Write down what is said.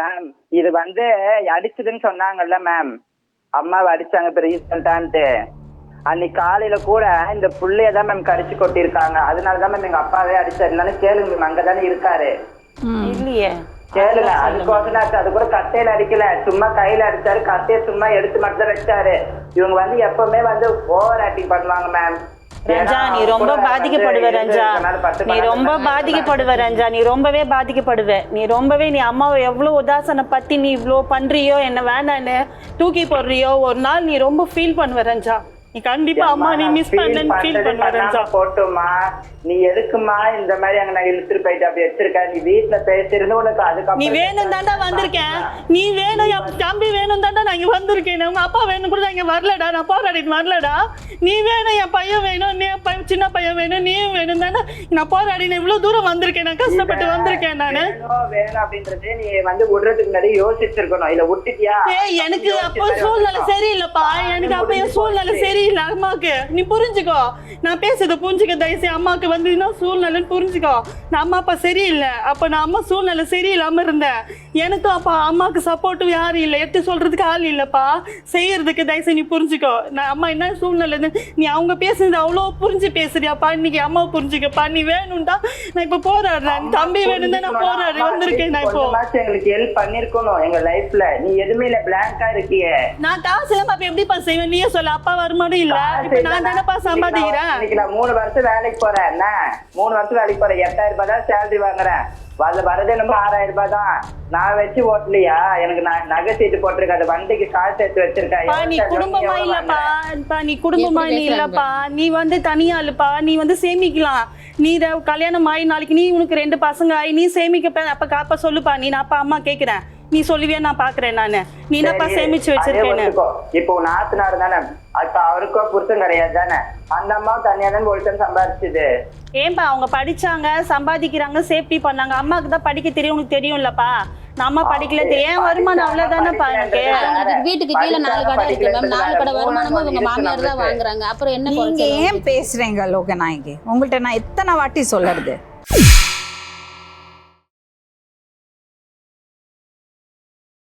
Ma'am இது அடிச்சதுன்னு சொன்னாங்கல்ல ma'am, அம்மாவை அடிச்சாங்க இப்ப ரீசெண்டான்ட்டு. அன்னைக்கு காலையில கூட இந்த புள்ளையதான் மேம் கடிச்சு கொட்டிருக்காங்க. அதனாலதான் மேம் எங்க அப்பாவே அடிச்சாரு. இல்லைன்னு கேளுங்க மேம், அங்கதானே இருக்காரு. இல்லையே கேளுங்க. அதுக்கோசம் அது கூட கட்டையில அடிக்கல, சும்மா கையில அடிச்சாரு. கட்டையை சும்மா எடுத்து மட்டும் வச்சாரு. இவங்க எப்பவுமே ஓவர் ஆக்டிங் பண்ணுவாங்க மேம். ரஞ்சா, நீ ரொம்ப பாதிக்கப்படுவ ரஞ்சா, நீ ரொம்ப பாதிக்கப்படுவ ரஞ்சா, நீ ரொம்பவே பாதிக்கப்படுவ. நீ அம்மாவை எவ்வளவு உதாசனை பத்தி நீ இவ்வளோ பண்றியோ, என்ன வேண்டான்னு தூக்கி போடுறியோ, ஒரு நாள் நீ ரொம்ப ஃபீல் பண்ணுவ ரஞ்சா. நீ கண்டிப்பா அம்மா நீ மிஸ் பண்ணன்னு ஃபீல் பண்ணுவ ரஞ்சா. போட்டுமா, நீ எதுக்குமா இந்த மாதிரி அங்க நான் இழுத்துட்டு போயிட்டு அப்படி வச்சிருக்க? நீ வீட்டுல பேசிருந்து உனக்கு அதுக்கு நீ வேணும் தாண்டா வந்திருக்கேன், நீ வேணும் என் தம்பி வேணும் தாண்டா நான் இங்க வந்திருக்கேன். உங்க அப்பா வேணும் கூட நான் இங்க வரலடா, நான் போராடிட்டு வரலடா. நீ வேணும், என் பையன் வேணும், நீ சின்ன பையன் வேணும், நீயும் வேணும் தானே நான் போராடினேன். இவ்வளவு தூரம் வந்திருக்கேன், நான் கஷ்டப்பட்டு வந்திருக்கேன். நானு வேணும் அப்படின்றது நீ விடுறதுக்கு முன்னாடி யோசிச்சிருக்கணும். இல்ல விட்டுட்டியா? எனக்கு அப்போ சூழ்நிலை சரியில்லைப்பா, எனக்கு அப்பயும் சூழ்நிலை சரியில்லை அம்மாக்கு. நீ புரிஞ்சுக்கோ, நான் பேசுறத புரிஞ்சுக்க தயவுசெய்து. அம்மாக்கு சூழ்நிலைன்னு புரிஞ்சுக்கோ. நான் அம்மா அப்பா சரியில்லை, அப்ப நான் அம்மா சூழ்நிலை சரியில்லாம இருந்தேன். எனக்கும் அப்பா அம்மாவுக்கு சப்போர்ட்டும் யாரும் இல்லை, எடுத்து சொல்றதுக்கு ஆள் இல்லப்பா, செய்யறதுக்கு தயவுசெய்து நீ புரிஞ்சுக்கோ. நான் அம்மா என்ன சூழ்நிலை, நீ அவங்க பேசுறது அவ்வளோ புரிஞ்சு பேசுறியாப்பா. இன்னைக்கு அம்மா புரிஞ்சுக்கப்பா. நீ வேணும்டா நான் இப்ப போராடுறேன், தம்பி வேணும் தான் நான் போராடி வந்திருக்கேன். நான் இப்போ எங்களுக்கு ஹெல்ப் பண்ணிருக்கணும் எங்க லைஃப்ல. நீ எதுவுமே இல்ல, பிளாங்கா இருக்கியே. நான் காசு இல்லாம அப்ப எப்படிப்பா செய்வேன் நீயே சொல்ல. அப்பா வருமானம் இல்ல, இப்ப நான் தானப்பா சம்பாதிக்கிறேன். இன்னைக்கு நான் 3 வருஷம் வேலைக்கு போறேன். என்ன 3 வருஷம் வேலைக்கு போறேன், 8000 ரூபாய் தான் சேலரி வாங்குறேன். வரதே நம்ம 6000 ரூபாய் தான். நான் வச்சு ஓட்டலையா? எனக்கு நகை சீட்டு போட்டிருக்கேன், அது வண்டிக்கு காசு சேர்த்து வச்சிருக்கேன். நீ குடும்பமா இல்லப்பா, நீ குடும்பமா நீ இல்லப்பா, நீ தனியா இல்லப்பா. நீ சேமிக்கலாம். நீ கல்யாணம் ஆகி நாளைக்கு நீ உனக்கு 2 பசங்க ஆகி நீ சேமிக்க அப்ப சொல்லுப்பா. நீ நான் அப்பா அம்மா கேக்குறேன், நீ சொல்லுவியா? நான் பாக்குறேன். நானு நீ என்னப்பா சேமிச்சு வச்சிருக்கேன்னு. இப்போ நாத்தனார் தானே, அப்ப அவருக்கோ புருஷன் கிடையாது தானே. அந்த அம்மா தனியா தான் ஒருத்தன் சம்பாதிச்சுது. ஏன்பா அவங்க படிச்சாங்க, சம்பாதிக்கிறாங்க, சேஃப்டி பண்ணாங்க. அம்மாவுக்கு தான் படிக்க தெரியும், உனக்கு தெரியும்லப்பா. நம்ம படிக்கல தெரியும், வருமானம் அவ்வளவுதானேப்பா. எனக்கு வீட்டுக்கு கீழே 4 கடை இருக்கு மேம், 4 கடை வருமானமும் இவங்க மாமியார் தான் வாங்குறாங்க. அப்புறம் என்ன நீங்க ஏன் பேசுறீங்க லோகநாயகி? உங்கள்ட்ட நான் எத்தனை வாட்டி சொல்லுறது?